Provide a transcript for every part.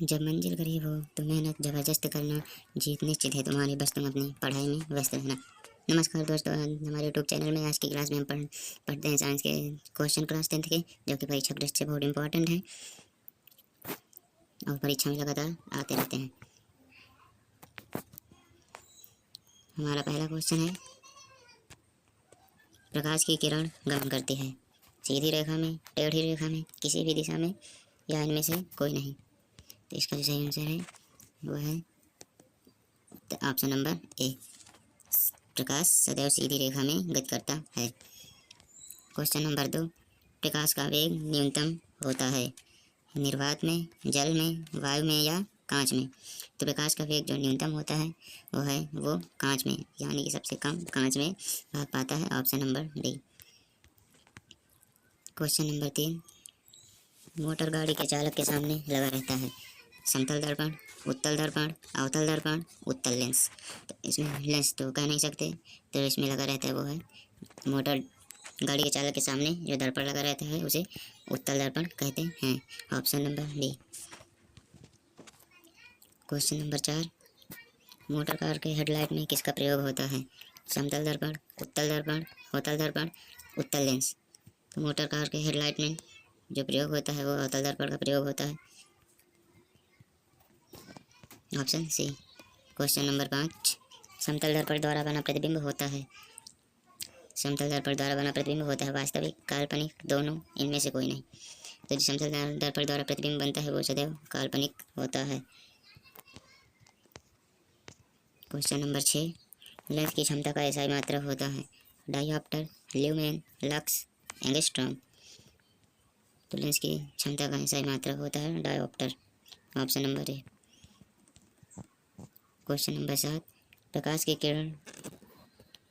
जब मंजिल करीब हो तो मेहनत ज़बरदस्त करना, जीत निश्चित है तुम्हारी, बस तुम अपनी पढ़ाई में व्यस्त रहना। नमस्कार दोस्तों, हमारे यूट्यूब चैनल में आज की क्लास में हम पढ़ते हैं साइंस के क्वेश्चन क्लास 10th के, जो कि परीक्षा दृष्टि से बहुत इंपॉर्टेंट है और परीक्षा में लगातार आते रहते हैं। हमारा पहला क्वेश्चन है, प्रकाश की किरण गमन करती है सीधी रेखा में, टेढ़ी रेखा में, किसी भी दिशा में, या इनमें से कोई नहीं। तो इसका जो सही आंसर है वो है ऑप्शन नंबर ए, प्रकाश सदैव सीधी रेखा में गति करता है। क्वेश्चन नंबर 2, प्रकाश का वेग न्यूनतम होता है निर्वात में, जल में, वायु में या कांच में। तो प्रकाश का वेग जो न्यूनतम होता है वो कांच में, यानी कि सबसे कम कांच में भाग पाता है। Option number D. Question number 3, motor गाड़ी के चालक के सामने लगा रहता है समतल दर्पण, उत्तल दर्पण, अवतल दर्पण, उत्तल लेंस। तो इसमें लेंस तो कह नहीं सकते, तो इसमें लगा रहता है वो है मोटर गाड़ी के चालक के सामने जो दर्पण लगा रहता है उसे उत्तल दर्पण कहते हैं। Option number B. Question number 4, motor car के हेडलाइट में किसका प्रयोग होता है समतल दर्पण, उत्तल दर्पण, अवतल दर्पण, उत्तल लेंस। तो मोटर कार के हेडलाइट में जो प्रयोग होता है वो अवतल दर्पण का प्रयोग होता है। Option C. क्वेश्चन नंबर 5, समतल दर्पण द्वारा बना प्रतिबिंब होता है समतल दर्पण द्वारा बना प्रतिबिंब होता है वास्तविक, काल्पनिक, दोनों, इनमें से कोई नहीं। तो जो समतल दर्पण द्वारा प्रतिबिंब बनता है वो सदैव काल्पनिक होता है। क्वेश्चन नंबर 6, लेंस की क्षमता का एसआई मात्रक होता है डायोप्टर, ल्यूमेन, लक्स, एंगस्ट्रॉम। तो लेंस की क्षमता का एसआई मात्रक होता है dioptre. Option number A. Question number 7, प्रकाश की किरण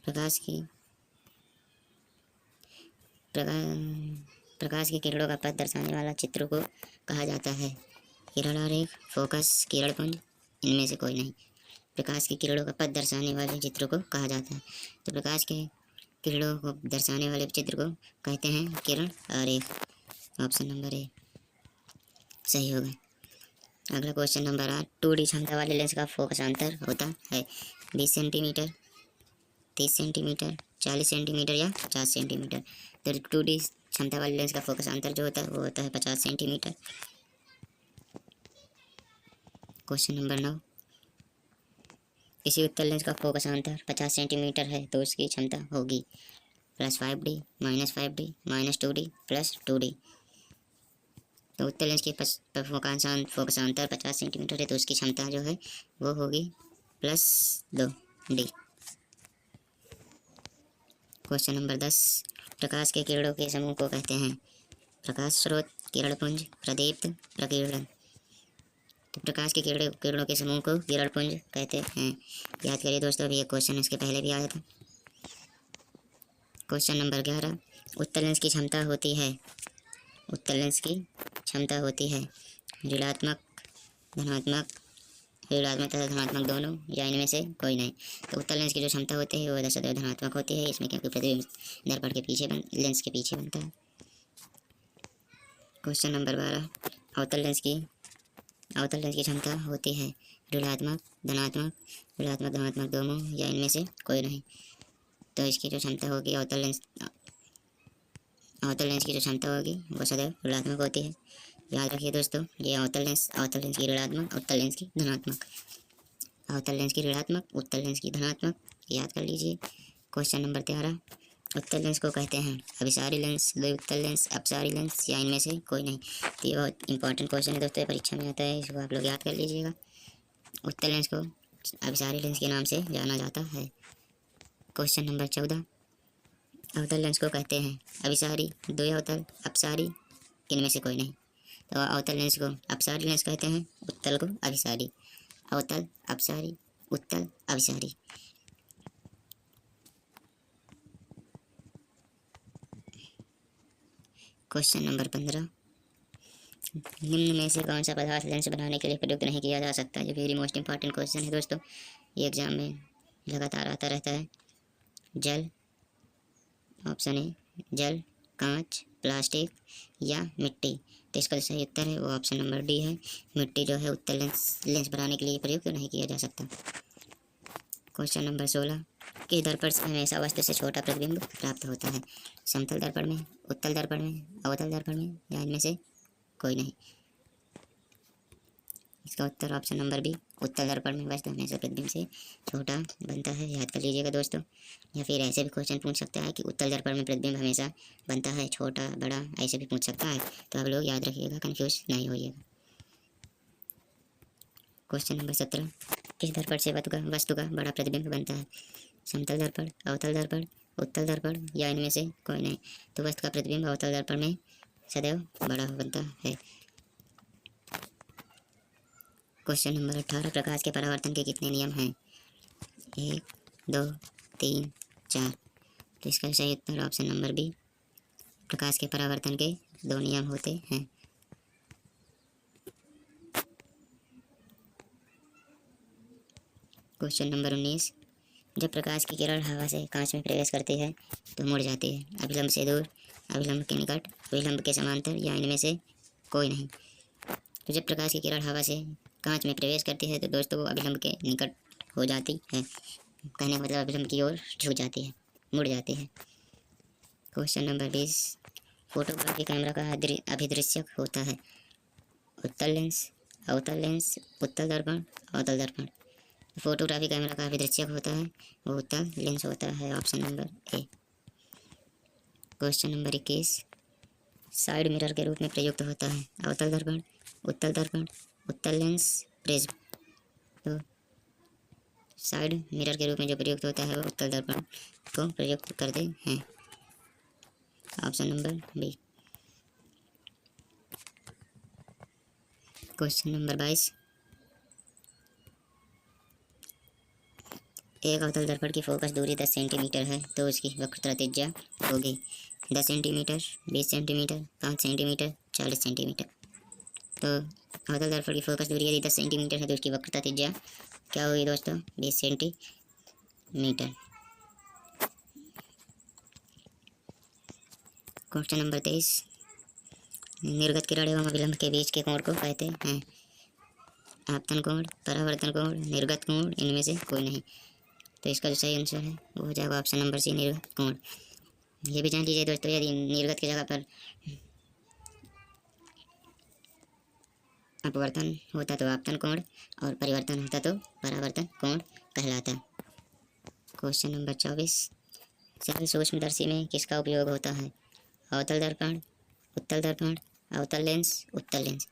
प्रकाश की किरणों का पथ दर्शाने वाला चित्र को कहा जाता है किरण आरेख, फोकस, किरण पुंज, इनमें से कोई नहीं। प्रकाश की किरणों का पथ दर्शाने वाले चित्र को कहा जाता है। तो प्रकाश के किरणों को दर्शाने वाले चित्र को कहते हैं किरण आरेख। ऑप्शन नंबर ए सही होगा। अगला क्वेश्चन नंबर 8, 2D क्षमता वाले लेंस का फोकस अंतर होता है 20 सेंटीमीटर, 30 सेंटीमीटर, 40 सेंटीमीटर या 50 सेंटीमीटर। तो 2D क्षमता वाले लेंस का फोकस अंतर जो होता है वो होता है 50 सेंटीमीटर। क्वेश्चन नंबर 9, किसी उत्तल लेंस का फोकस अंतर 50 सेंटीमीटर है तो उसकी क्षमता होगी +5D, -5D, -2D, +2D। तो उत्तल लेंस की फोकस अंतर 50 सेंटीमीटर है तो उसकी क्षमता जो है वो होगी +2D। क्वेश्चन नंबर 10, प्रकाश के किरणों के समूह को कहते हैं प्रकाश स्रोत, किरणपुंज, प्रदीप्त, प्रकीर्णन। तो प्रकाश के किरणों के समूह को किरणपुंज कहते हैं। याद करिए दोस्तों, अभी एक क्वेश्चन इसके पहले भी आया था। क्वेश्चन नंबर 11, उत्तल लेंस की क्षमता होती है ऋणात्मक, धनात्मक, ऋणात्मक तथा धनात्मक दोनों, या इनमें से कोई नहीं। तो उत्तल लेंस की जो क्षमता होती है वो सदैव धनात्मक होती है, इसमें क्योंकि प्रतिबिंब दर्पण के पीछे लेंस के पीछे बनता है। क्वेश्चन नंबर 12, अवतल लेंस की क्षमता होती है ऋणात्मक, धनात्मक, धनात्मक दोनों, या इनमें से कोई नहीं। तो इसकी जो क्षमता होगी अवतल लेंस की जो क्षमता होगी वो सदैव ऋणात्मक होती है। याद रखिए दोस्तों, ये अवतल लेंस की ऋणात्मक, उत्तल लेंस की धनात्मक, अवतल लेंस की ऋणात्मक, उत्तल लेंस की धनात्मक, याद कर लीजिए। क्वेश्चन नंबर 13, उत्तल लेंस को कहते हैं अभिसारी लेंस, द्विउत्तल लेंस, अपसारी लेंस, या इनमें से कोई नहीं। तो ये बहुत इंपॉर्टेंट क्वेश्चन है दोस्तों, परीक्षा में आता है, इसको आप लोग याद कर लीजिएगा। उत्तल लेंस को अभिसारी लेंस के नाम से जाना जाता है। क्वेश्चन नंबर 14, अवतल लेंस को कहते हैं अभिसारी, द्विअवतल, अपसारी, इनमें से कोई नहीं। तो अवतल लेंस को अपसारी लेंस कहते हैं, उत्तल को अभिसारी। अवतल, अपसारी, उत्तल, अभिसारी। क्वेश्चन नंबर 15, निम्न में से कौन सा पदार्थ लेंस बनाने के लिए प्रयुक्त नहीं किया जा सकता। ये वेरी मोस्ट इंपॉर्टेंट क्वेश्चन है दोस्तों, ये एग्जाम में लगातार आता रहता है। जल, ऑप्शन ए जल, कांच, प्लास्टिक या मिट्टी। तो इसका जो सही उत्तर है वो ऑप्शन नंबर डी है। मिट्टी जो है उत्तल लेंस बनाने के लिए प्रयुक्त नहीं किया जा सकता। क्वेश्चन नंबर 16, किस दर्पण से हमेशा वस्तु से छोटा प्रतिबिंब प्राप्त होता है? समतल दर्पण में, उत्तल दर्पण में, अवतल दर्पण में या इनमें से कोई नहीं? इसका उत्तर ऑप्शन नंबर बी, उत्तल दर्पण में वस्तु हमेशा प्रतिबिंब से छोटा बनता है। याद कर लीजिएगा दोस्तों। या फिर ऐसे भी क्वेश्चन पूछ सकता है कि उत्तल दर्पण में प्रतिबिंब हमेशा बनता है छोटा बड़ा, ऐसे भी पूछ सकता है। तो आप लोग याद रखिएगा, कंफ्यूज नहीं होइएगा। क्वेश्चन नंबर 17, किस दर्पण से वस्तु का बड़ा प्रतिबिंब बनता है? समतल दर्पण, अवतल दर्पण, उत्तल दर्पण या इनमें से कोई नहीं? तो वस्तु का प्रतिबिंब अवतल दर्पण में सदैव बड़ा बनता है। क्वेश्चन नंबर 18, प्रकाश के परावर्तन के कितने नियम हैं? 1, 2, 3, 4। तो इसका सही उत्तर ऑप्शन नंबर बी, प्रकाश के परावर्तन के 2 नियम होते हैं। क्वेश्चन नंबर 19, जब प्रकाश की किरण हवा से कांच में प्रवेश करती है तो मुड़ जाती है। अभिलंब से दूर, अभिलंब के निकट, विलंब के समांतर या इनमें से कोई नहीं? तो जब प्रकाश की किरण हवा से कांच में प्रवेश करती है तो दोस्तों वो अभिलंब के निकट हो जाती है। कहने का मतलब अभिलंब की ओर झुक जाती है, मुड़ जाती है। क्वेश्चन नंबर 20, फोटोग्राफी कैमरा का अभिदृश्यक होता है? उत्तल लेंस, अवतल लेंस, उत्तल दर्पण, अवतल दर्पण। फोटोग्राफी कैमरा का अभिदृश्यक होता है वो उत्तल लेंस होता है, option number A. Question number 21, side mirror के रूप में प्रयुक्त होता है? अवतल दर्पण, उत्तल दर्पण, उत्तल लेंस, प्रिज्म। तो साइड मिरर के रूप में जो प्रयुक्त होता है वो उत्तल दर्पण को प्रयुक्त करते हैं, option number B. Question number 22, एक अवतल दर्पण की फोकस दूरी 10 सेंटीमीटर है तो उसकी वक्रता त्रिज्या होगी 10 सेंटीमीटर, 20 सेंटीमीटर, 5 सेंटीमीटर, 40 सेंटीमीटर। तो अवतल दर्पण की फोकस दूरी यदि 10 सेंटीमीटर है तो उसकी वक्रता त्रिज्या क्या होगी दोस्तों? 20 सेंटीमीटर। क्वेश्चन नंबर 23, निर्गत किरण एवं अभिलंब के बीच के कोण को कहते हैं? आपतन कोण, परावर्तन कोण, निर्गत कोण, इनमें से कोई नहीं? तो इसका जो सही आंसर है वो हो जाएगा ऑप्शन नंबर सी, निर्गत कोण। ये भी जान लीजिए दोस्तों, यदि निर्गत की जगह पर अपवर्तन होता तो आपतन कोण और परिवर्तन होता तो परावर्तन कोण कहलाता। क्वेश्चन नंबर 24, सरल सूक्ष्मदर्शी में किसका उपयोग होता है? अवतल दर्पण, उत्तल दर्पण, अवतल लेंस, उत्तल लेंस।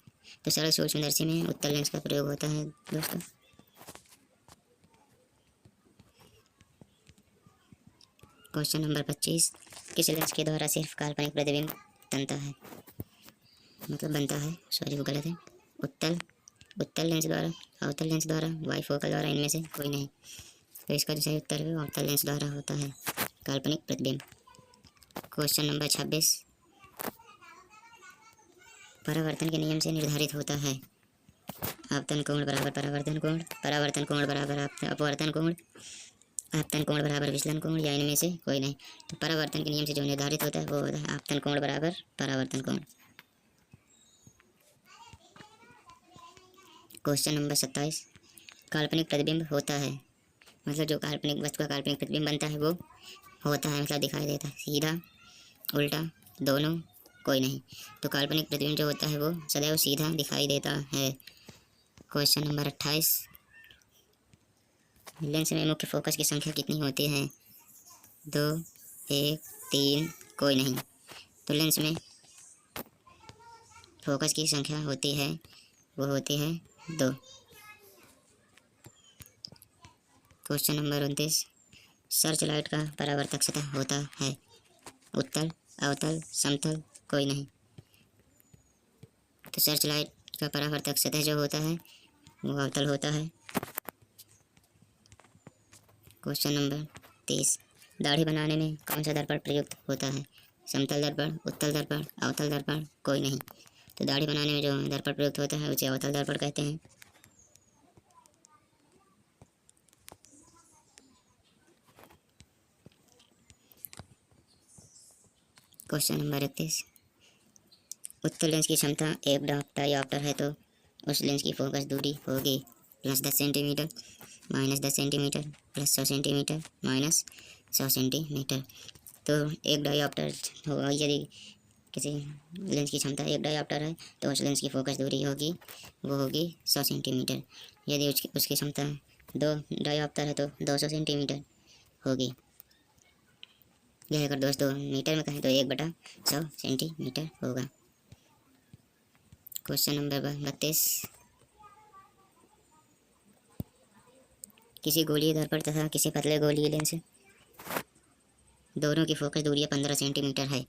तो सरल सूक्ष्मदर्शी में उत्तल लेंस का प्रयोग होता है दोस्तों। क्वेश्चन नंबर 25, किस लेंस के द्वारा सिर्फ काल्पनिक प्रतिबिंब बनता है? मतलब बनता है, सॉरी वो गलत है। उत्तल लेंस द्वारा, अवतल लेंस द्वारा, बाइफोकल द्वारा, इनमें से कोई नहीं? तो इसका जो सही उत्तर है वो अवतल लेंस द्वारा होता है काल्पनिक प्रतिबिंब। क्वेश्चन नंबर 26, परावर्तन के नियम से निर्धारित होता है? आपतन कोण बराबर परावर्तन कोण, परावर्तन कोण बराबर अपवर्तन कोण, आपतन कोण बराबर विचलन कोण या इनमें से कोई नहीं? तो परावर्तन के नियम से जो निर्धारित होता है वो होता है आपतन कोण बराबर परावर्तन कोण। क्वेश्चन नंबर 27, काल्पनिक प्रतिबिंब होता है? मतलब जो काल्पनिक वस्तु का काल्पनिक प्रतिबिंब बनता है वो होता है, मतलब दिखाई देता है, सीधा, उल्टा, दोनों, कोई नहीं? तो काल्पनिक प्रतिबिंब जो होता है वो सदैव सीधा दिखाई देता है। क्वेश्चन नंबर 28, लेंस में मुख्य फोकस की संख्या कितनी होती है? 2, 1, 3, कोई नहीं? तो लेंस में फोकस की संख्या होती है वो होती है 2। क्वेश्चन नंबर 29, सर्च लाइट का परावर्तक सतह होता है? उत्तल, अवतल, समतल, कोई नहीं? तो सर्च लाइट का परावर्तक सतह जो होता है वो अवतल होता है। क्वेश्चन नंबर 30, दाढ़ी बनाने में कौन सा दर्पण प्रयुक्त होता है? समतल दर्पण, उत्तल दर्पण, अवतल दर्पण, कोई नहीं? तो दाढ़ी बनाने में जो दर्पण प्रयुक्त होता है उसे अवतल दर्पण कहते हैं। क्वेश्चन नंबर 31, उत्तल लेंस की क्षमता एक डायोप्टर है तो उस लेंस की फोकस दूरी होगी +10 सेंटीमीटर, -10 सेंटीमीटर, +100 सेंटीमीटर, -100 सेंटीमीटर। तो एक डायोप्टर होगा, यदि किसी लेंस की क्षमता एक डायोप्टर है तो उस लेंस की फोकस दूरी होगी वो होगी 100 सेंटीमीटर। यदि उसकी क्षमता 2 डायोप्टर है तो 200 सेंटीमीटर होगी। यह अगर दोस्तों मीटर में कहें तो 1/100 सेंटीमीटर होगा। क्वेश्चन नंबर 32, किसी गोलीय दर्पण तथा किसी पतले गोलीय लेंस दोनों की फोकस दूरी 15 सेंटीमीटर है।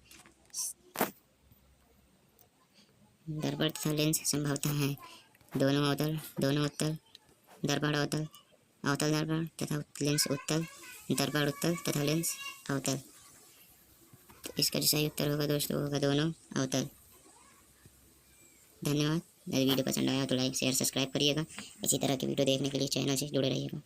दर्पण तथा लेंस संभवतः हैं दोनों उत्तल, दर्पण अवतल, अवतल दर्पण तथा लेंस उत्तल, दर्पण उत्तल तथा लेंस अवतल। तो इसका जो सही उत्तर होगा दोस्तों होगा दोनों अवतल। धन्यवाद। यदि वीडियो पसंद आया तो लाइक शेयर सब्सक्राइब करिएगा। इसी तरह की वीडियो देखने के लिए चैनल से जुड़े रहिएगा।